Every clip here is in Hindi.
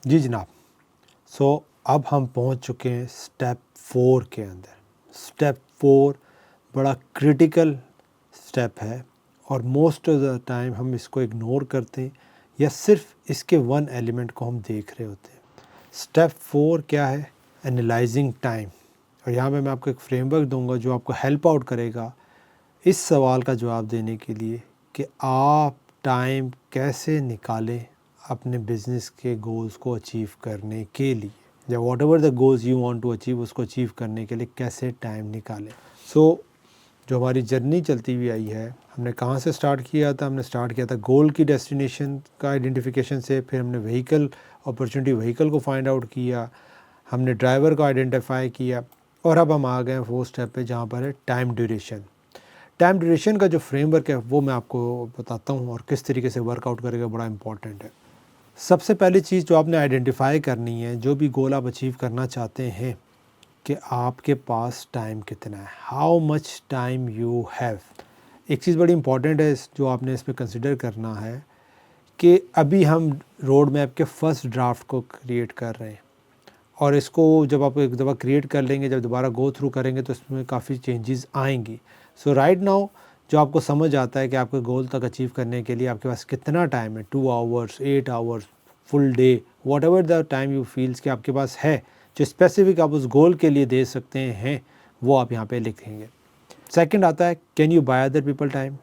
जी जनाब। अब हम पहुंच चुके हैं स्टेप 4 के अंदर। स्टेप 4 बड़ा क्रिटिकल स्टेप है और मोस्ट ऑफ द टाइम हम इसको इग्नोर करते हैं या सिर्फ इसके वन एलिमेंट को हम देख रहे होते हैं। स्टेप 4 क्या है? Analysing time. और यहाँ पे मैं आपको एक फ्रेमवर्क दूंगा जो आपको हेल्प आउट करेगा इस सवाल का जवाब देने के लिए कि आप टाइम कैसे निकालें अपने बिज़नेस के गोल्स को अचीव करने के लिए, या whatever the goals you want to achieve उसको अचीव करने के लिए कैसे टाइम निकालें। जो हमारी जर्नी चलती हुई आई है, हमने कहाँ से स्टार्ट किया था? हमने स्टार्ट किया था गोल की डेस्टिनेशन का आइडेंटिफिकेशन से, फिर हमने व्हीकल अपॉर्चुनिटी व्हीकल को फाइंड आउट किया, हमने ड्राइवर को आइडेंटिफाई किया और अब हम आ गए हैं 4 स्टेप पे जहाँ पर है टाइम ड्यूरेशन। टाइम ड्यूरेशन का जो फ्रेमवर्क है वो मैं आपको बताता हूँ और किस तरीके से वर्कआउट करेगा, बड़ा इंपॉर्टेंट है। सबसे पहली चीज़ जो आपने आइडेंटिफाई करनी है, जो भी गोल आप अचीव करना चाहते हैं, कि आपके पास टाइम कितना है, how much time you have. एक चीज़ बड़ी इंपॉर्टेंट है जो आपने इसमें कंसिडर करना है कि अभी हम रोड मैप के फर्स्ट ड्राफ्ट को क्रिएट कर रहे हैं और इसको जब आप एक दफ़ा क्रिएट कर लेंगे, जब दोबारा गो थ्रू करेंगे तो इसमें काफ़ी चेंजेस आएंगी। सो राइट नाउ जो आपको समझ आता है कि आपके गोल तक अचीव करने के लिए आपके पास कितना टाइम है, 2 hours, 8 hours, full day, what ever the time you feels कि आपके पास है, जो स्पेसिफिक आप उस गोल के लिए दे सकते हैं, वो आप यहाँ पे लिखेंगे। सेकंड आता है can you by other people time.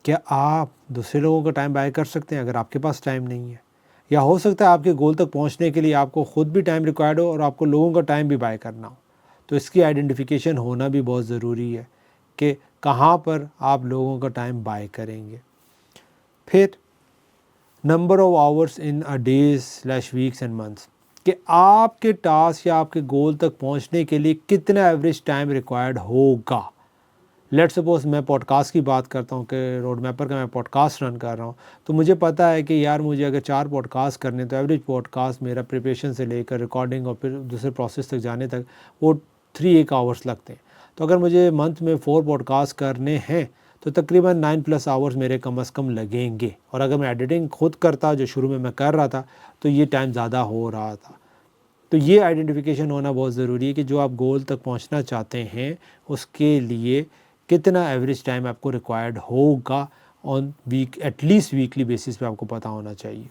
क्या आप दूसरे लोगों का टाइम बाय कर सकते हैं अगर आपके पास टाइम नहीं है? या हो सकता है आपके गोल तक पहुंचने के लिए आपको ख़ुद भी टाइम रिक्वायर्ड हो और आपको लोगों का टाइम भी बाय करना हो। तो इसकी आइडेंटिफिकेशन होना भी बहुत ज़रूरी है कि कहाँ पर आप लोगों का टाइम बाय करेंगे। फिर number of hours in a days weeks and months, कि आपके टास्क या आपके गोल तक पहुंचने के लिए कितना एवरेज टाइम रिक्वायर्ड होगा। लेट्स सपोज मैं पॉडकास्ट की बात करता हूँ कि रोड मैपर का मैं पॉडकास्ट रन कर रहा हूँ, तो मुझे पता है कि यार मुझे अगर 4 पॉडकास्ट करने तो एवरेज पॉडकास्ट मेरा प्रिपरेशन से लेकर रिकॉर्डिंग और फिर दूसरे प्रोसेस तक जाने तक वो 3 आवर्स लगते हैं। तो अगर मुझे मंथ में 4 पॉडकास्ट करने हैं तो तकरीबन 9+ आवर्स मेरे कम अज़ कम लगेंगे। और अगर मैं एडिटिंग खुद करता, जो शुरू में मैं कर रहा था, तो ये टाइम ज़्यादा हो रहा था। तो ये आइडेंटिफिकेशन होना बहुत ज़रूरी है कि जो आप गोल तक पहुंचना चाहते हैं उसके लिए कितना एवरेज टाइम आपको रिक्वायर्ड होगा on week, at least weekly basis पे आपको पता होना चाहिए।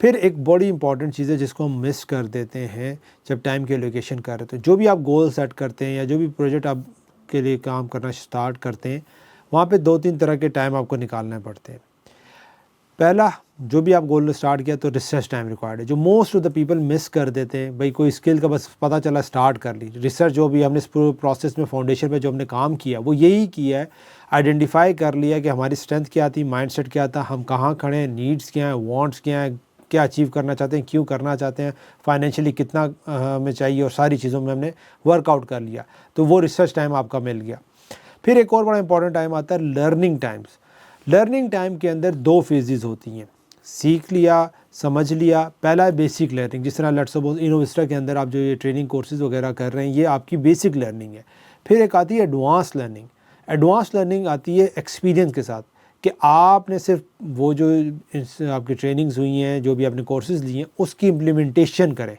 फिर एक बड़ी इंपॉर्टेंट चीज़ है जिसको हम मिस कर देते हैं जब टाइम की एलोकेशन कर रहे थे। जो भी आप गोल सेट करते हैं या जो भी प्रोजेक्ट आप के लिए काम करना स्टार्ट करते हैं, वहाँ पे 2-3 तरह के टाइम आपको निकालने पड़ते हैं। पहला, जो भी आप गोल स्टार्ट किया तो रिसर्च टाइम रिक्वायर्ड है, जो most of the people miss कर देते हैं। भाई कोई स्किल का बस पता चला, स्टार्ट कर ली। रिसर्च जो भी हमने इस पूरे प्रोसेस में फाउंडेशन पे जो हमने काम किया वो यही किया है, आइडेंटिफाई कर लिया कि हमारी स्ट्रेंथ क्या थी, माइंडसेट क्या था, हम कहाँ खड़े हैं, नीड्स क्या हैं, वांट्स क्या हैं, क्या अचीव करना चाहते हैं, क्यों करना चाहते हैं, फाइनेंशियली कितना हमें चाहिए, और सारी चीज़ों में हमने वर्कआउट कर लिया। तो वो रिसर्च टाइम आपका मिल गया। फिर एक और बड़ा इंपॉर्टेंट टाइम आता है लर्निंग टाइम्स। लर्निंग टाइम के अंदर 2 फेजेस होती हैं, सीख लिया, समझ लिया। पहला है बेसिक लर्निंग, जिस तरह लेट्स सपोज इनोविस्टा के अंदर आप जो ये ट्रेनिंग कोर्सेज वगैरह कर रहे हैं, ये आपकी बेसिक लर्निंग है। फिर एक आती है एडवांस लर्निंग। एडवांस लर्निंग आती है एक्सपीरियंस के साथ, कि आपने सिर्फ वो जो आपकी ट्रेनिंग्स हुई हैं, जो भी आपने कोर्सेज लिए हैं, उसकी इम्प्लीमेंटेशन करें।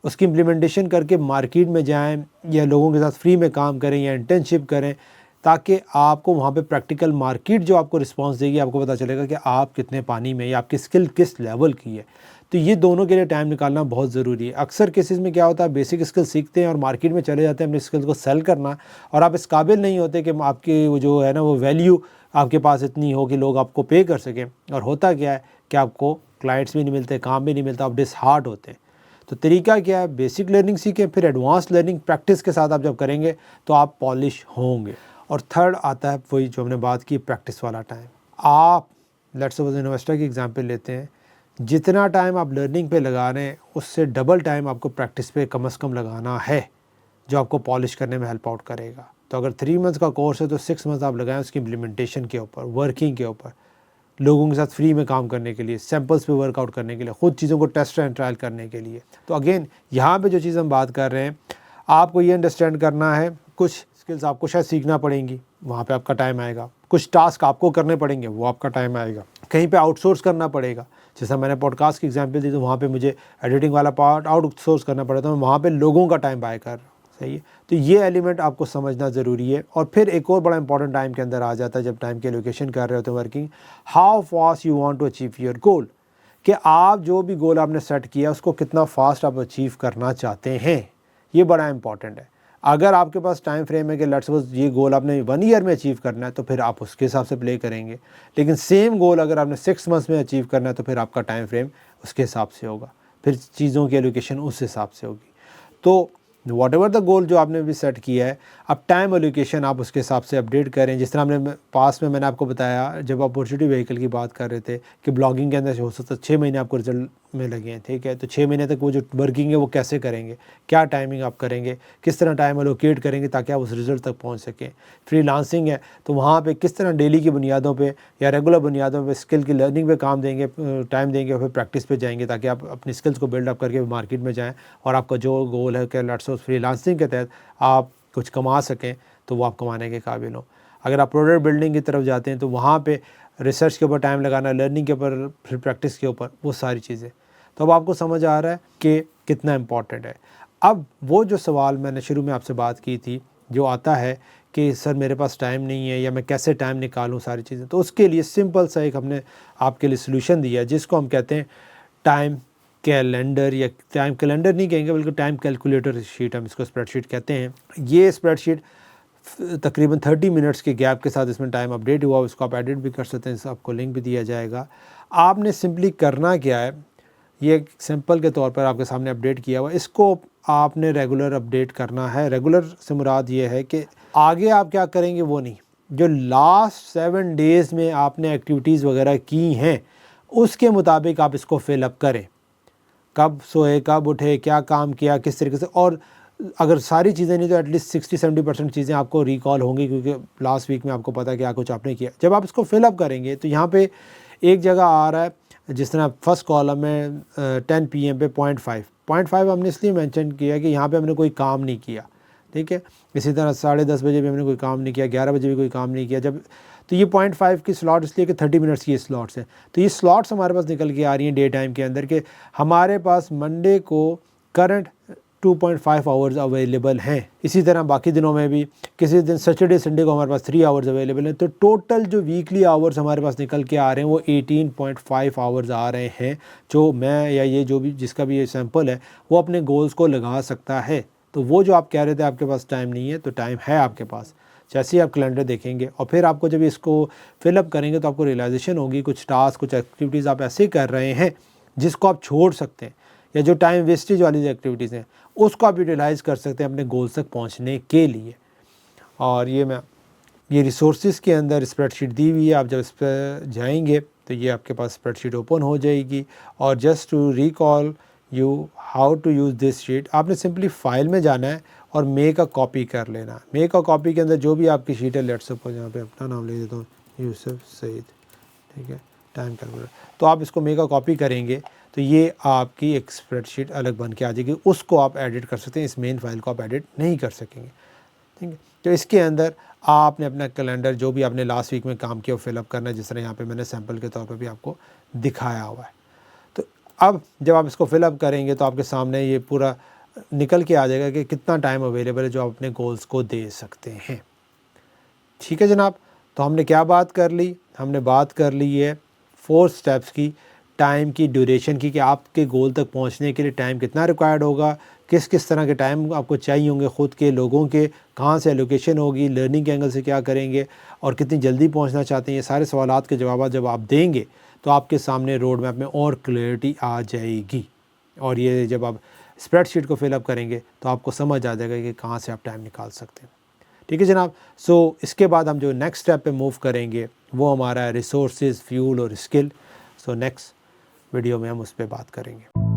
उसकी इम्प्लीमेंटेशन करके मार्केट में जाएं या लोगों के साथ फ्री में काम करें या इंटर्नशिप करें, ताकि आपको वहाँ पे प्रैक्टिकल मार्केट जो आपको रिस्पांस देगी, आपको पता चलेगा कि आप कितने पानी में या आपकी स्किल किस लेवल की है। तो ये दोनों के लिए टाइम निकालना बहुत ज़रूरी है। अक्सर केसेस में क्या होता है, बेसिक स्किल सीखते हैं और मार्केट में चले जाते हैं अपने स्किल्स को सेल करना, और आप इस काबिल नहीं होते कि आपकी वो जो है ना वो वैल्यू आपके पास इतनी हो कि लोग आपको पे कर सकें। और होता क्या है कि आपको क्लाइंट्स भी नहीं मिलते, काम भी नहीं मिलता, आप डिसहार्ट होते हैं। तो तरीका क्या है, बेसिक लर्निंग सीखें, फिर एडवांस लर्निंग प्रैक्टिस के साथ आप जब करेंगे तो आप पॉलिश होंगे। और थर्ड आता है वही जो हमने बात की, प्रैक्टिस वाला टाइम। आप लेट्स सपोज इन्वेस्टर की एग्जांपल लेते हैं, जितना टाइम आप लर्निंग पे लगा रहे हैं उससे डबल टाइम आपको प्रैक्टिस पे कम से कम लगाना है, जो आपको पॉलिश करने में हेल्प आउट करेगा। तो अगर 3 मंथ्स का कोर्स है तो 6 मंथ्स आप लगाएं उसकी इम्प्लीमेंटेशन के ऊपर, वर्किंग के ऊपर, लोगों के साथ फ्री में काम करने के लिए, सैम्पल्स पे वर्कआउट करने के लिए, ख़ुद चीज़ों को टेस्ट एंड ट्रायल करने के लिए। तो अगेन यहाँ पे जो चीज़ हम बात कर रहे हैं, आपको ये अंडरस्टैंड करना है, कुछ स्किल्स आपको शायद सीखना पड़ेंगी, वहाँ पे आपका टाइम आएगा। कुछ टास्क आपको करने पड़ेंगे, वो आपका टाइम आएगा। कहीं पे आउटसोर्स करना पड़ेगा, जैसा मैंने पॉडकास्ट की एग्जांपल दी, तो वहाँ पे मुझे एडिटिंग वाला पार्ट आउटसोर्स करना पड़ा, तो मैं वहाँ पे लोगों का टाइम बाय कर रहा हूँ। सही है, तो ये एलिमेंट आपको समझना ज़रूरी है। और फिर एक और बड़ा इंपॉर्टेंट टाइम के अंदर आ जाता है, जब टाइम की एलोकेशन कर रहे होते हैं working, how fast you want to achieve your goal, कि आप जो भी गोल आपने सेट किया उसको कितना फास्ट आप अचीव करना चाहते हैं। ये बड़ा इंपॉर्टेंट है। अगर आपके पास टाइम फ्रेम है कि लेट्स सपोज ये गोल आपने 1 ईयर में अचीव करना है, तो फिर आप उसके हिसाब से प्ले करेंगे। लेकिन सेम गोल अगर आपने 6 मंथ्स में अचीव करना है, तो फिर आपका टाइम फ्रेम उसके हिसाब से होगा, फिर चीज़ों की एलोकेशन उस हिसाब से होगी। तो वॉट एवर द गोल जो आपने भी सेट किया है, अब टाइम एलोकेशन आप उसके हिसाब से अपडेट करें। जिस तरह हमने पास में मैंने आपको बताया, जब अपॉर्चुनिटी व्हीकल की बात कर रहे थे, कि ब्लॉगिंग के अंदर हो सकता है 6 महीने आपको रिजल्ट में लगे हैं, ठीक है। तो 6 महीने तक वो जो वर्किंग है वो कैसे करेंगे, क्या टाइमिंग आप करेंगे, किस तरह टाइम एलोकेट करेंगे ताकि आप उस रिजल्ट तक पहुँच सकें। फ्रीलांसिंग है तो वहाँ पर किस तरह डेली की बुनियादों पर या रेगुलर बुनियादों पर स्किल की लर्निंग पर काम देंगे, टाइम देंगे, और फिर प्रैक्टिस पे जाएंगे, ताकि आप अपनी स्किल्स को बिल्डअप करके मार्केट में जाएँ और आपका जो गोल है कि लेट्स सपोज फ्रीलांसिंग के तहत आप कुछ कमा सकें, तो वो आप कमाने के काबिल हो। अगर आप प्रोडक्ट बिल्डिंग की तरफ जाते हैं, तो वहाँ पे रिसर्च के ऊपर टाइम लगाना, लर्निंग के ऊपर, फिर प्रैक्टिस के ऊपर, वो सारी चीज़ें। तो अब आपको समझ आ रहा है कि कितना इम्पॉर्टेंट है। अब वो जो सवाल मैंने शुरू में आपसे बात की थी, जो आता है कि सर मेरे पास टाइम नहीं है, या मैं कैसे टाइम निकालूँ सारी चीज़ें, तो उसके लिए सिंपल सा एक हमने आपके लिए सोल्यूशन दिया है, जिसको हम कहते हैं टाइम कैलेंडर, या टाइम कैलेंडर नहीं कहेंगे बल्कि टाइम कैलकुलेटर शीट, हम इसको स्प्रेडशीट कहते हैं। ये स्प्रेडशीट तकरीबन 30 मिनट्स के गैप के साथ इसमें टाइम अपडेट हुआ, उसको आप एडिट भी कर सकते हैं, आपको लिंक भी दिया जाएगा। आपने सिंपली करना क्या है, ये एक सिंपल के तौर पर आपके सामने अपडेट किया हुआ, इसको आपने रेगुलर अपडेट करना है। रेगुलर से मुराद ये है कि आगे आप क्या करेंगे वो नहीं, जो लास्ट 7 डेज़ में आपने एक्टिविटीज़ वगैरह की हैं उसके मुताबिक आप इसको फिलअप करें। कब सोए, कब उठे, क्या काम किया, किस तरीके से, और अगर सारी चीज़ें नहीं तो एटलीस्ट 60-70% चीज़ें आपको रिकॉल होंगी, क्योंकि लास्ट वीक में आपको पता है क्या कुछ आपने किया। जब आप इसको फिलअप करेंगे तो यहाँ पे एक जगह आ रहा है, जिस तरह फर्स्ट कॉलम में 10 PM पे 0.5 हमने इसलिए मेंशन किया कि यहाँ पे हमने कोई काम नहीं किया, ठीक है। इसी तरह 10:30 बजे भी हमने कोई काम नहीं किया, 11 बजे भी कोई काम नहीं किया। जब तो ये 0.5 की स्लॉट इसलिए कि 30 मिनट्स की स्लॉट्स हैं। तो ये स्लॉट्स हमारे पास निकल के आ रही हैं डे टाइम के अंदर, के हमारे पास मंडे को करंट 2.5 आवर्स अवेलेबल हैं। इसी तरह बाकी दिनों में भी, किसी दिन सैटरडे संडे को हमारे पास 3 आवर्स अवेलेबल हैं। तो टोटल जो वीकली आवर्स हमारे पास निकल के आ रहे हैं वो 18.5 आवर्स आ रहे हैं, जो मैं या ये जो भी जिसका भी ये सैंपल है वो अपने गोल्स को लगा सकता है। तो वो जो आप कह रहे थे आपके पास टाइम नहीं है, तो टाइम है आपके पास। जैसे ही आप कैलेंडर देखेंगे और फिर आपको जब इसको फिलअप करेंगे तो आपको रियलाइजेशन होगी कुछ टास्क, कुछ एक्टिविटीज़ आप ऐसे कर रहे हैं जिसको आप छोड़ सकते हैं, या जो टाइम वेस्टेज वाली एक्टिविटीज़ हैं उसको आप यूटिलाइज़ कर सकते हैं अपने गोल्स तक पहुंचने के लिए। और ये रिसोर्सेज के अंदर स्प्रेडशीट दी हुई है, आप जब इस पर जाएंगे तो ये आपके पास स्प्रेडशीट ओपन हो जाएगी। और just to recall you how to use this sheet, आपने सिंपली फाइल में जाना है और मेक अ कॉपी कर लेना। मेक अ कॉपी के अंदर जो भी आपकी शीट है, लेट्स सपोज यहाँ पे अपना नाम ले देता हूँ, यूसुफ सईद, ठीक है, टाइम कैलकुलेटर। तो आप इसको मेक अ कॉपी करेंगे तो ये आपकी एक स्प्रेडशीट अलग बन के आ जाएगी, उसको आप एडिट कर सकते हैं। इस मेन फाइल को आप एडिट नहीं कर सकेंगे, ठीक है। तो इसके अंदर आपने अपना कैलेंडर जो भी आपने लास्ट वीक में काम किया वो फिलअप करना है, जिस तरह यहाँ पे मैंने सैम्पल के तौर पे भी आपको दिखाया हुआ है। तो अब जब आप इसको फिलअप करेंगे तो आपके सामने ये पूरा निकल के आ जाएगा कि कितना टाइम अवेलेबल है जो आप अपने गोल्स को दे सकते हैं। ठीक है जनाब, तो हमने क्या बात कर ली, हमने बात कर ली है 4 स्टेप्स की, टाइम की, ड्यूरेशन की, कि आपके गोल तक पहुंचने के लिए टाइम कितना रिक्वायर्ड होगा, किस किस तरह के टाइम आपको चाहिए होंगे, ख़ुद के, लोगों के, कहाँ से एलोकेशन होगी, लर्निंग के एंगल से क्या करेंगे और कितनी जल्दी पहुंचना चाहते हैं। ये सारे सवालात के जवाब जब आप देंगे तो आपके सामने रोड मैप में और क्लियरिटी आ जाएगी। और ये जब आप स्प्रेडशीट को फिलअप करेंगे तो आपको समझ आ जाएगा कि कहाँ से आप टाइम निकाल सकते हैं। ठीक है जनाब। सो इसके बाद हम जो नेक्स्ट स्टेप पे मूव करेंगे वो हमारा है रिसोर्सेज, फ्यूल और स्किल। सो नेक्स्ट वीडियो में हम उस पर बात करेंगे।